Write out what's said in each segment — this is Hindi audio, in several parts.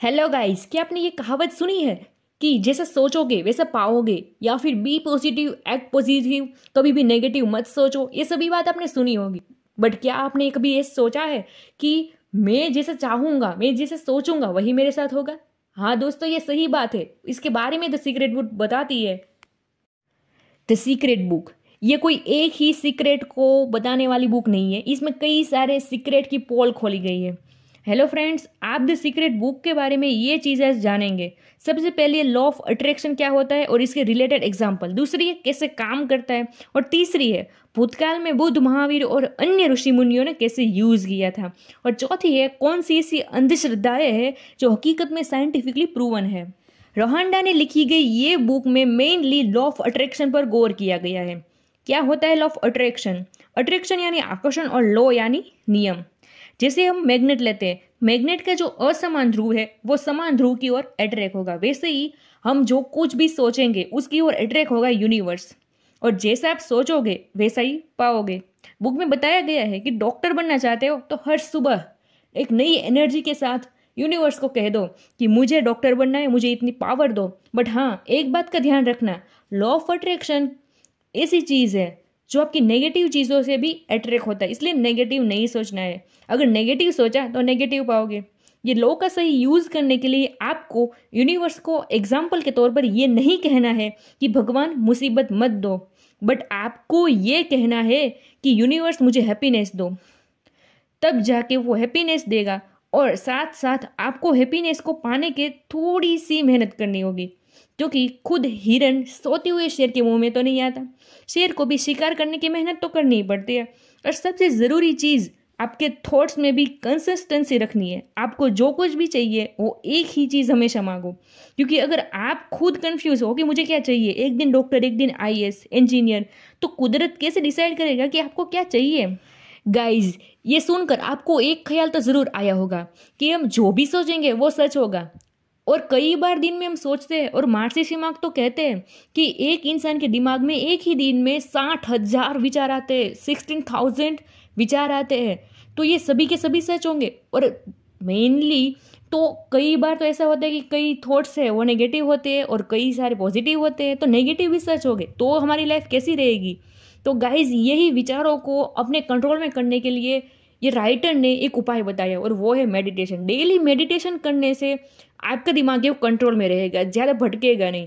हेलो गाइस, क्या आपने ये कहावत सुनी है कि जैसा सोचोगे वैसा पाओगे, या फिर बी पॉजिटिव एक्ट पॉजिटिव, कभी भी नेगेटिव मत सोचो। ये सभी बात आपने सुनी होगी, बट क्या आपने कभी ये सोचा है कि मैं जैसा चाहूंगा, मैं जैसा सोचूंगा वही मेरे साथ होगा? हाँ दोस्तों, ये सही बात है। इसके बारे में द सीक्रेट बुक बताती है। द सीक्रेट बुक ये कोई एक ही सीक्रेट को बताने वाली बुक नहीं है, इसमें कई सारे सीक्रेट की पोल खोली गई है। हेलो फ्रेंड्स, आप द सीक्रेट बुक के बारे में ये चीज़ें जानेंगे। सबसे पहले लॉ ऑफ अट्रैक्शन क्या होता है और इसके रिलेटेड एग्जाम्पल, दूसरी है कैसे काम करता है, और तीसरी है भूतकाल में बुद्ध, महावीर और अन्य ऋषि मुनियों ने कैसे यूज किया था, और चौथी है कौन सी ऐसी अंधश्रद्धाएं हैं जो हकीकत में साइंटिफिकली प्रूवन है। रोहंडा ने लिखी गई ये बुक में मेनली लॉ ऑफ अट्रैक्शन पर गौर किया गया है। क्या होता है लॉ ऑफ अट्रैक्शन? अट्रैक्शन यानी आकर्षण और लॉ यानी नियम। जैसे हम मैग्नेट लेते हैं, मैग्नेट का जो असमान ध्रुव है वो समान ध्रुव की ओर अट्रैक्ट होगा, वैसे ही हम जो कुछ भी सोचेंगे उसकी ओर अट्रैक्ट होगा यूनिवर्स, और जैसा आप सोचोगे वैसा ही पाओगे। बुक में बताया गया है कि डॉक्टर बनना चाहते हो तो हर सुबह एक नई एनर्जी के साथ यूनिवर्स को कह दो कि मुझे डॉक्टर बनना है, मुझे इतनी पावर दो। बट हाँ, एक बात का ध्यान रखना, लॉ ऑफ अट्रैक्शन ऐसी चीज़ है जो आपकी नेगेटिव चीज़ों से भी अट्रैक्ट होता है, इसलिए नेगेटिव नहीं सोचना है। अगर नेगेटिव सोचा तो नेगेटिव पाओगे। ये लॉ का सही यूज़ करने के लिए आपको यूनिवर्स को एग्जाम्पल के तौर पर ये नहीं कहना है कि भगवान मुसीबत मत दो, बट आपको ये कहना है कि यूनिवर्स मुझे हैप्पीनेस दो, तब जाके वो हैप्पीनेस देगा। और साथ साथ आपको हैप्पीनेस को पाने के थोड़ी सी मेहनत करनी होगी, क्योंकि खुद हिरन सोते हुए शेर के मुंह में तो नहीं आता, शेर को भी शिकार करने की मेहनत तो करनी ही पड़ती है। और सबसे ज़रूरी चीज़, आपके थॉट्स में भी कंसिस्टेंसी रखनी है। आपको जो कुछ भी चाहिए वो एक ही चीज़ हमेशा मांगो, क्योंकि अगर आप खुद कंफ्यूज हो कि मुझे क्या चाहिए, एक दिन डॉक्टर एक दिन आईएएस इंजीनियर, तो कुदरत कैसे डिसाइड करेगा कि आपको क्या चाहिए? गाइज, ये सुनकर आपको एक ख्याल तो ज़रूर आया होगा कि हम जो भी सोचेंगे वो सच होगा। और कई बार दिन में हम सोचते हैं, और मार्क्सिस्ट दिमाग तो कहते हैं कि एक इंसान के दिमाग में एक ही दिन में 60,000 विचार आते हैं, 16,000 विचार आते हैं। तो ये सभी के सभी सच होंगे। और मेनली तो कई बार तो ऐसा होता है कि कई थॉट्स है वो नेगेटिव होते हैं और कई सारे पॉजिटिव होते हैं, तो नेगेटिव भी सच हो गए तो हमारी लाइफ कैसी रहेगी? तो गाइज, यही विचारों को अपने कंट्रोल में करने के लिए ये राइटर ने एक उपाय बताया, और वो है मेडिटेशन। डेली मेडिटेशन करने से आपका दिमाग ये कंट्रोल में रहेगा, ज़्यादा भटकेगा नहीं।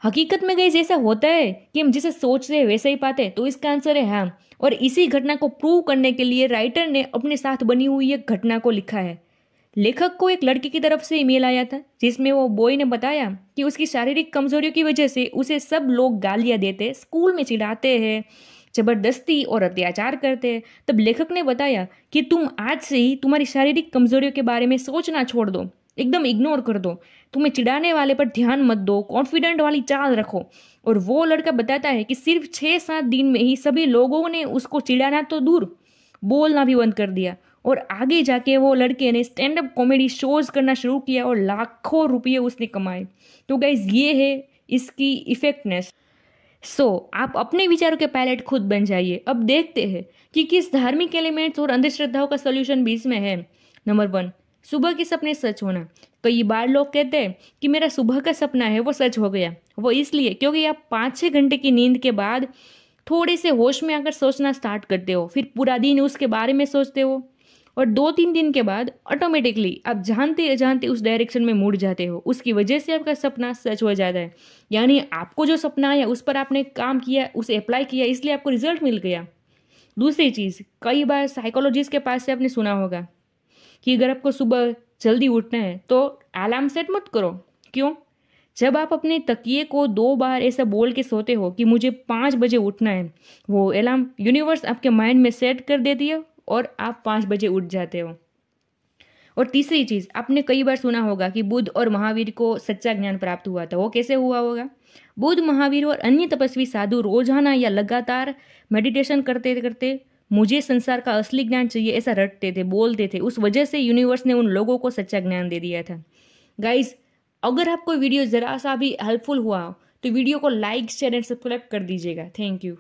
हकीकत में गाइस ऐसा होता है कि हम जिसे सोचते हैं वैसे ही पाते हैं, तो इसका आंसर है हाँ। और इसी घटना को प्रूव करने के लिए राइटर ने अपने साथ बनी हुई एक घटना को लिखा है। लेखक को एक लड़की की तरफ से ईमेल आया था, जिसमें वो बॉय ने बताया कि उसकी शारीरिक कमजोरियों की वजह से उसे सब लोग गालियां देते, स्कूल में चिढ़ाते हैं, जबरदस्ती और अत्याचार करते हैं। तब लेखक ने बताया कि तुम आज से ही तुम्हारी शारीरिक कमजोरियों के बारे में सोचना छोड़ दो, एकदम इग्नोर कर दो, तुम्हें चिढ़ाने वाले पर ध्यान मत दो, कॉन्फिडेंट वाली चाल रखो। और वो लड़का बताता है कि सिर्फ 6-7 दिन में ही सभी लोगों ने उसको चिढ़ाना तो दूर, बोलना भी बंद कर दिया। और आगे जाके वो लड़के ने स्टैंड अप कॉमेडी शोज करना शुरू किया और लाखों रुपये उसने कमाए। तो गाइज, ये है इसकी इफेक्टनेस। आप अपने विचारों के पायलट खुद बन जाइए। अब देखते हैं कि किस धार्मिक एलिमेंट्स और अंधश्रद्धाओं का सोल्यूशन भी इसमें है। नंबर 1, सुबह के सपने सच होना। कई बार लोग कहते हैं कि मेरा सुबह का सपना है वो सच हो गया। वो इसलिए क्योंकि आप 5-6 घंटे की नींद के बाद थोड़े से होश में आकर सोचना स्टार्ट करते हो, फिर पूरा दिन उसके बारे में सोचते हो, और 2-3 दिन के बाद ऑटोमेटिकली आप जानते अजानते उस डायरेक्शन में मुड़ जाते हो। उसकी वजह से आपका सपना सच हो जाता है। यानी आपको जो सपना आया उस पर आपने काम किया, उसे अप्लाई किया, इसलिए आपको रिजल्ट मिल गया। दूसरी चीज़, कई बार साइकोलॉजिस्ट के पास से आपने सुना होगा कि अगर आपको सुबह जल्दी उठना है तो अलार्म सेट मत करो। क्यों? जब आप अपने तकिए को 2 बार ऐसा बोल के सोते हो कि मुझे 5 बजे उठना है, वो अलार्म यूनिवर्स आपके माइंड में सेट कर देती है और आप 5 बजे उठ जाते हो। और तीसरी चीज़, आपने कई बार सुना होगा कि बुद्ध और महावीर को सच्चा ज्ञान प्राप्त हुआ था। वो कैसे हुआ होगा? बुद्ध, महावीर और अन्य तपस्वी साधु रोजाना या लगातार मेडिटेशन करते करते मुझे संसार का असली ज्ञान चाहिए ऐसा रटते थे, बोलते थे। उस वजह से यूनिवर्स ने उन लोगों को सच्चा ज्ञान दे दिया था। गाइज, अगर आपको वीडियो ज़रा सा भी हेल्पफुल हुआ तो वीडियो को लाइक, शेयर एंड सब्सक्राइब कर दीजिएगा। Thank you.